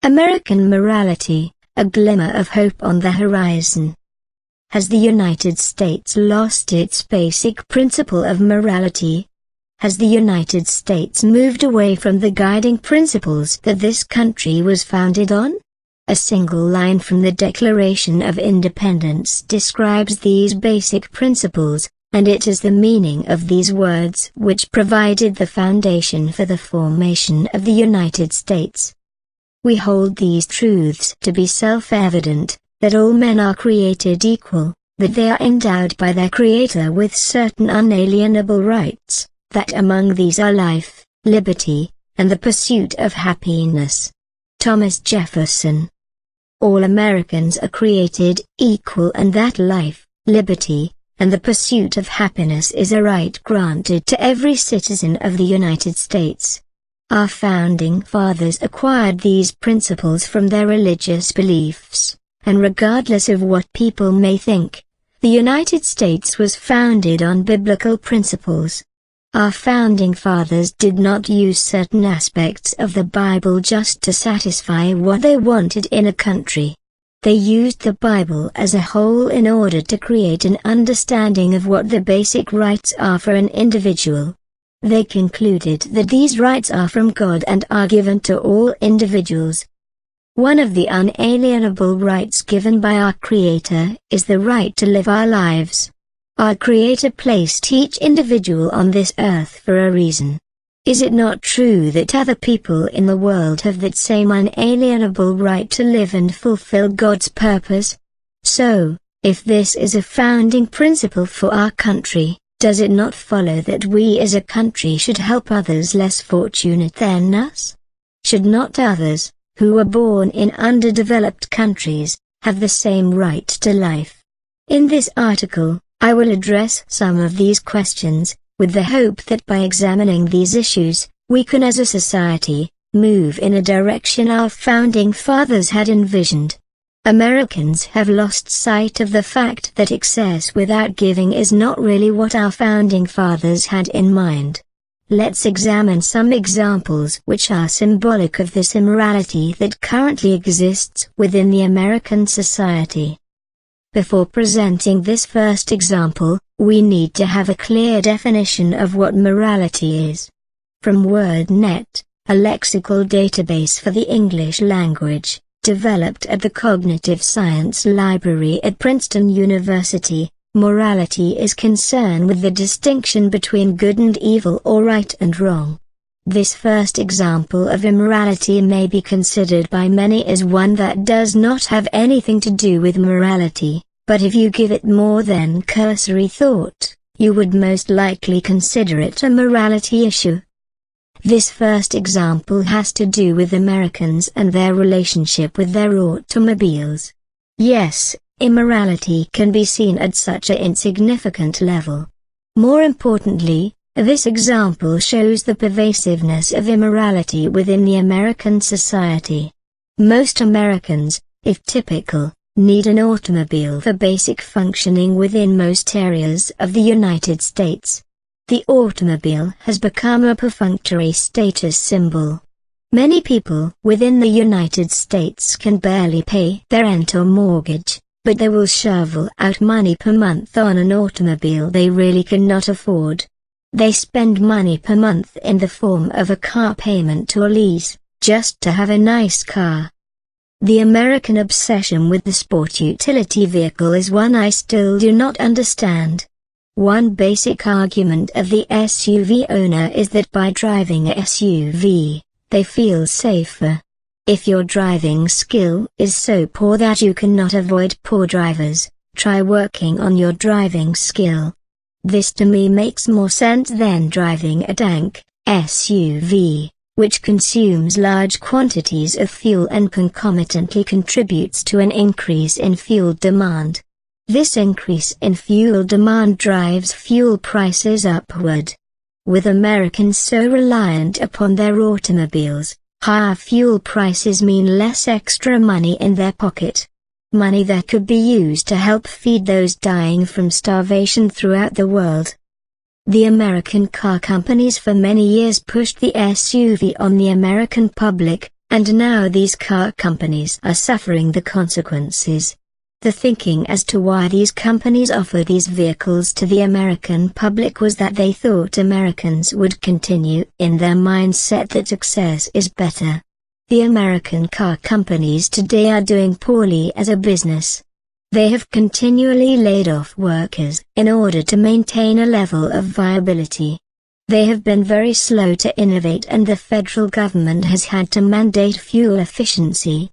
American morality, a glimmer of hope on the horizon. Has the United States lost its basic principle of morality? Has the United States moved away from the guiding principles that this country was founded on? A single line from the Declaration of Independence describes these basic principles, and it is the meaning of these words which provided the foundation for the formation of the United States. We hold these truths to be self-evident, that all men are created equal, that they are endowed by their Creator with certain unalienable rights, that among these are life, liberty, and the pursuit of happiness. Thomas Jefferson. All Americans are created equal, and that life, liberty, and the pursuit of happiness is a right granted to every citizen of the United States. Our founding fathers acquired these principles from their religious beliefs, and regardless of what people may think, the United States was founded on biblical principles. Our founding fathers did not use certain aspects of the Bible just to satisfy what they wanted in a country. They used the Bible as a whole in order to create an understanding of what the basic rights are for an individual. They concluded that these rights are from God and are given to all individuals. One of the unalienable rights given by our Creator is the right to live our lives. Our Creator placed each individual on this earth for a reason. Is it not true that other people in the world have that same unalienable right to live and fulfill God's purpose? So, if this is a founding principle for our country, does it not follow that we as a country should help others less fortunate than us? Should not others, who were born in underdeveloped countries, have the same right to life? In this article, I will address some of these questions, with the hope that by examining these issues, we can as a society, move in a direction our founding fathers had envisioned. Americans have lost sight of the fact that excess without giving is not really what our founding fathers had in mind. Let's examine some examples which are symbolic of this immorality that currently exists within the American society. Before presenting this first example, we need to have a clear definition of what morality is. From WordNet, a lexical database for the English language, developed at the Cognitive Science Library at Princeton University, morality is concerned with the distinction between good and evil or right and wrong. This first example of immorality may be considered by many as one that does not have anything to do with morality, but if you give it more than cursory thought, you would most likely consider it a morality issue. This first example has to do with Americans and their relationship with their automobiles. Yes, immorality can be seen at such an insignificant level. More importantly, this example shows the pervasiveness of immorality within the American society. Most Americans, if typical, need an automobile for basic functioning within most areas of the United States. The automobile has become a perfunctory status symbol. Many people within the United States can barely pay their rent or mortgage, but they will shovel out money per month on an automobile they really cannot afford. They spend money per month in the form of a car payment or lease, just to have a nice car. The American obsession with the sport utility vehicle is one I still do not understand. One basic argument of the SUV owner is that by driving a SUV, they feel safer. If your driving skill is so poor that you cannot avoid poor drivers, try working on your driving skill. This to me makes more sense than driving a tank SUV, which consumes large quantities of fuel and concomitantly contributes to an increase in fuel demand. This increase in fuel demand drives fuel prices upward. With Americans so reliant upon their automobiles, higher fuel prices mean less extra money in their pocket. Money that could be used to help feed those dying from starvation throughout the world. The American car companies for many years pushed the SUV on the American public, And now these car companies are suffering the consequences. The thinking as to why these companies offer these vehicles to the American public was that they thought Americans would continue in their mindset that success is better. The American car companies today are doing poorly as a business. They have continually laid off workers in order to maintain a level of viability. They have been very slow to innovate, and the federal government has had to mandate fuel efficiency.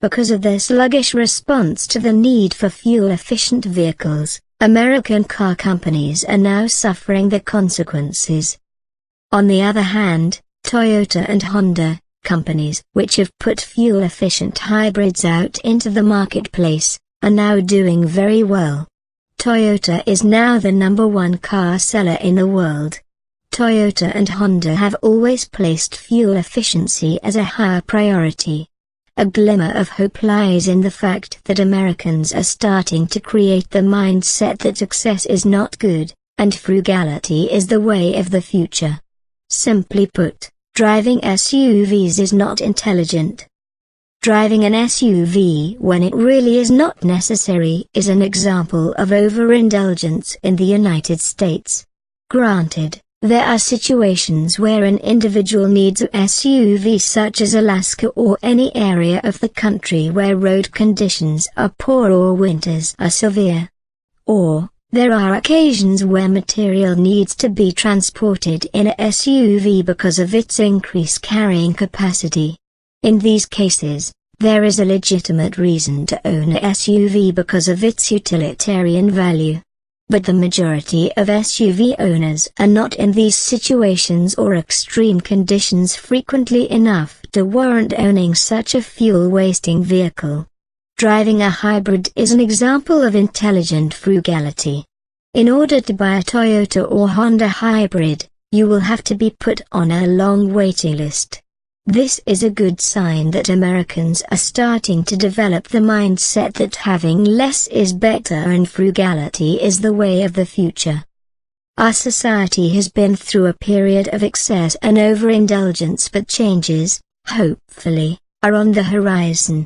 Because of their sluggish response to the need for fuel-efficient vehicles, American car companies are now suffering the consequences. On the other hand, Toyota and Honda, companies which have put fuel-efficient hybrids out into the marketplace, are now doing very well. Toyota is now the #1 car seller in the world. Toyota and Honda have always placed fuel efficiency as a higher priority. A glimmer of hope lies in the fact that Americans are starting to create the mindset that success is not good, and frugality is the way of the future. Simply put, driving SUVs is not intelligent. Driving an SUV when it really is not necessary is an example of overindulgence in the United States. Granted, there are situations where an individual needs a SUV, such as Alaska or any area of the country where road conditions are poor or winters are severe. Or, there are occasions where material needs to be transported in a SUV because of its increased carrying capacity. In these cases, there is a legitimate reason to own a SUV because of its utilitarian value. But the majority of SUV owners are not in these situations or extreme conditions frequently enough to warrant owning such a fuel-wasting vehicle. Driving a hybrid is an example of intelligent frugality. In order to buy a Toyota or Honda hybrid, you will have to be put on a long waiting list. This is a good sign that Americans are starting to develop the mindset that having less is better and frugality is the way of the future. Our society has been through a period of excess and overindulgence, but changes, hopefully, are on the horizon.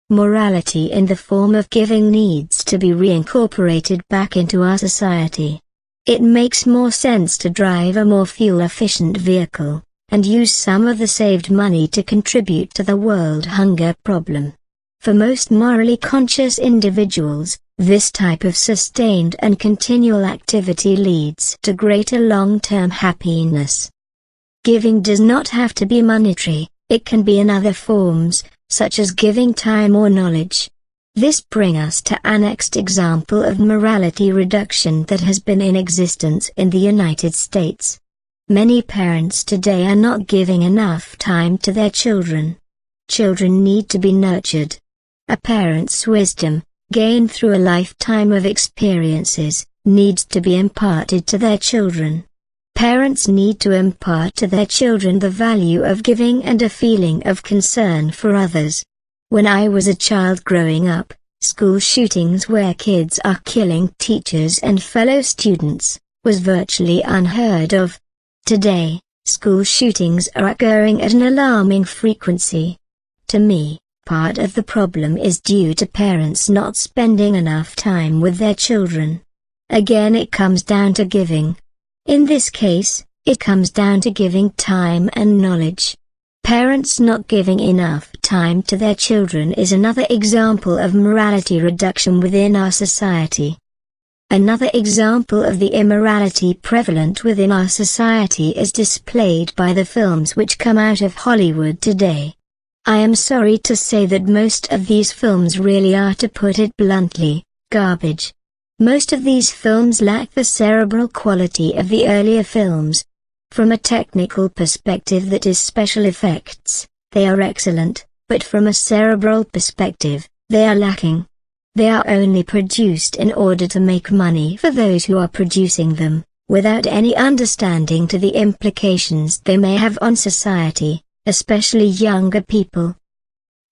Morality in the form of giving needs to be reincorporated back into our society. It makes more sense to drive a more fuel-efficient vehicle, and use some of the saved money to contribute to the world hunger problem. For most morally conscious individuals, this type of sustained and continual activity leads to greater long-term happiness. Giving does not have to be monetary, it can be in other forms, such as giving time or knowledge. This brings us to our next example of morality reduction that has been in existence in the United States. Many parents today are not giving enough time to their children. Children need to be nurtured. A parent's wisdom, gained through a lifetime of experiences, needs to be imparted to their children. Parents need to impart to their children the value of giving and a feeling of concern for others. When I was a child growing up, school shootings where kids are killing teachers and fellow students was virtually unheard of. Today, school shootings are occurring at an alarming frequency. To me, part of the problem is due to parents not spending enough time with their children. Again, it comes down to giving. In this case, it comes down to giving time and knowledge. Parents not giving enough time to their children is another example of morality reduction within our society. Another example of the immorality prevalent within our society is displayed by the films which come out of Hollywood today. I am sorry to say that most of these films really are, to put it bluntly, garbage. Most of these films lack the cerebral quality of the earlier films. From a technical perspective, that is special effects, they are excellent, but from a cerebral perspective, they are lacking. They are only produced in order to make money for those who are producing them, without any understanding to the implications they may have on society, especially younger people.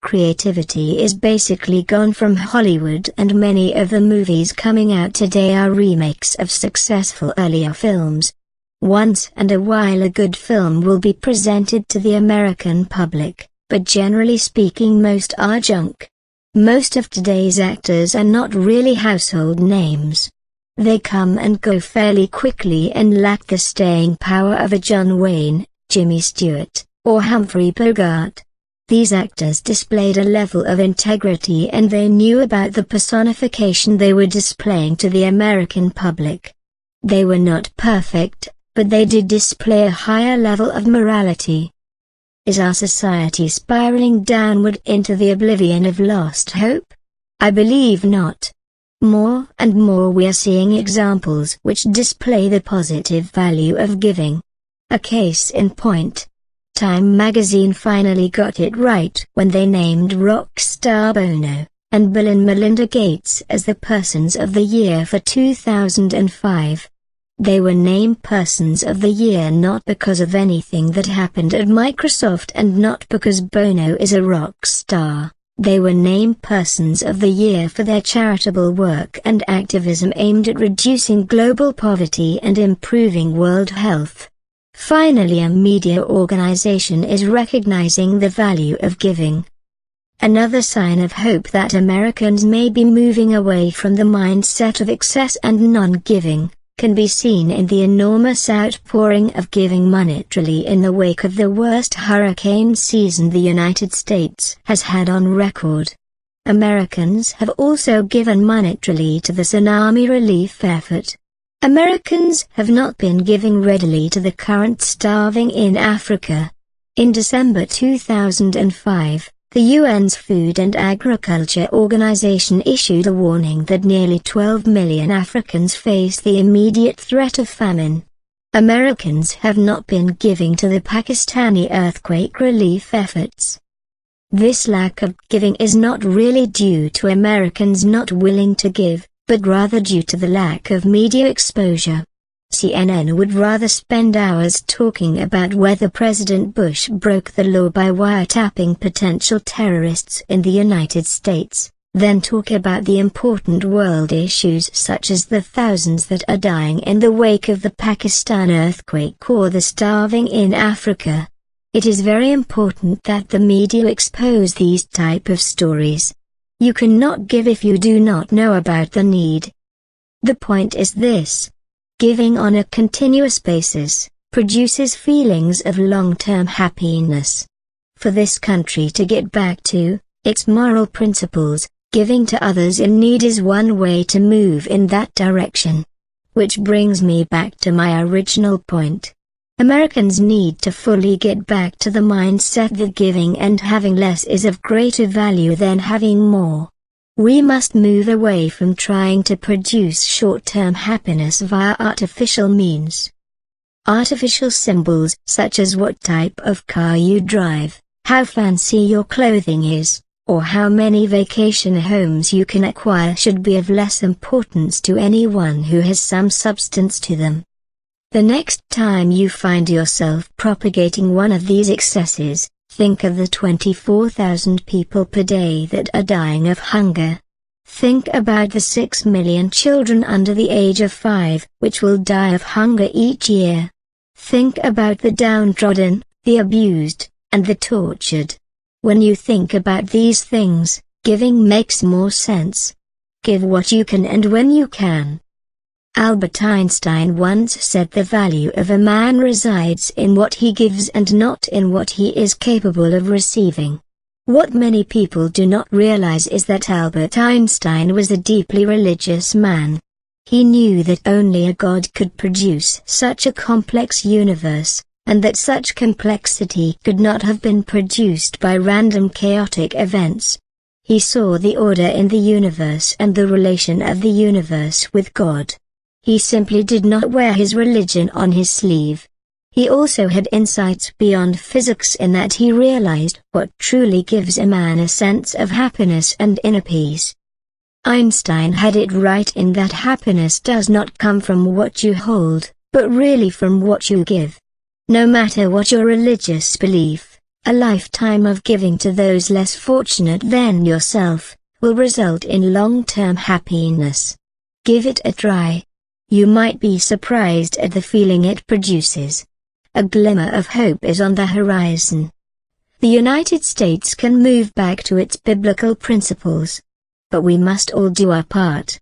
Creativity is basically gone from Hollywood, and many of the movies coming out today are remakes of successful earlier films. Once in a while a good film will be presented to the American public, but generally speaking most are junk. Most of today's actors are not really household names. They come and go fairly quickly and lack the staying power of a John Wayne, Jimmy Stewart, or Humphrey Bogart. These actors displayed a level of integrity and they knew about the personification they were displaying to the American public. They were not perfect, but they did display a higher level of morality. Is our society spiraling downward into the oblivion of lost hope? I believe not. More and more we are seeing examples which display the positive value of giving. A case in point. Time magazine finally got it right when they named rock star Bono and Bill and Melinda Gates as the Persons of the Year for 2005. They were named Persons of the Year not because of anything that happened at Microsoft and not because Bono is a rock star. They were named Persons of the Year for their charitable work and activism aimed at reducing global poverty and improving world health. Finally, a media organization is recognizing the value of giving. Another sign of hope that Americans may be moving away from the mindset of excess and non-giving can be seen in the enormous outpouring of giving monetarily in the wake of the worst hurricane season the United States has had on record. Americans have also given monetarily to the tsunami relief effort. Americans have not been giving readily to the current starving in Africa. In December 2005, the UN's Food and Agriculture Organization issued a warning that nearly 12 million Africans face the immediate threat of famine. Americans have not been giving to the Pakistani earthquake relief efforts. This lack of giving is not really due to Americans not willing to give, but rather due to the lack of media exposure. CNN would rather spend hours talking about whether President Bush broke the law by wiretapping potential terrorists in the United States, than talk about the important world issues such as the thousands that are dying in the wake of the Pakistan earthquake or the starving in Africa. It is very important that the media expose these type of stories. You cannot give if you do not know about the need. The point is this. Giving on a continuous basis produces feelings of long-term happiness. For this country to get back to its moral principles, giving to others in need is one way to move in that direction. Which brings me back to my original point. Americans need to fully get back to the mindset that giving and having less is of greater value than having more. We must move away from trying to produce short-term happiness via artificial means. Artificial symbols such as what type of car you drive, how fancy your clothing is, or how many vacation homes you can acquire should be of less importance to anyone who has some substance to them. The next time you find yourself propagating one of these excesses, think of the 24,000 people per day that are dying of hunger. Think about the 6 million children under the age of 5 which will die of hunger each year. Think about the downtrodden, the abused, and the tortured. When you think about these things, giving makes more sense. Give what you can and when you can. Albert Einstein once said the value of a man resides in what he gives and not in what he is capable of receiving. What many people do not realize is that Albert Einstein was a deeply religious man. He knew that only a God could produce such a complex universe, and that such complexity could not have been produced by random chaotic events. He saw the order in the universe and the relation of the universe with God. He simply did not wear his religion on his sleeve. He also had insights beyond physics in that he realized what truly gives a man a sense of happiness and inner peace. Einstein had it right in that happiness does not come from what you hold, but really from what you give. No matter what your religious belief, a lifetime of giving to those less fortunate than yourself will result in long-term happiness. Give it a try. You might be surprised at the feeling it produces. A glimmer of hope is on the horizon. The United States can move back to its biblical principles. But we must all do our part.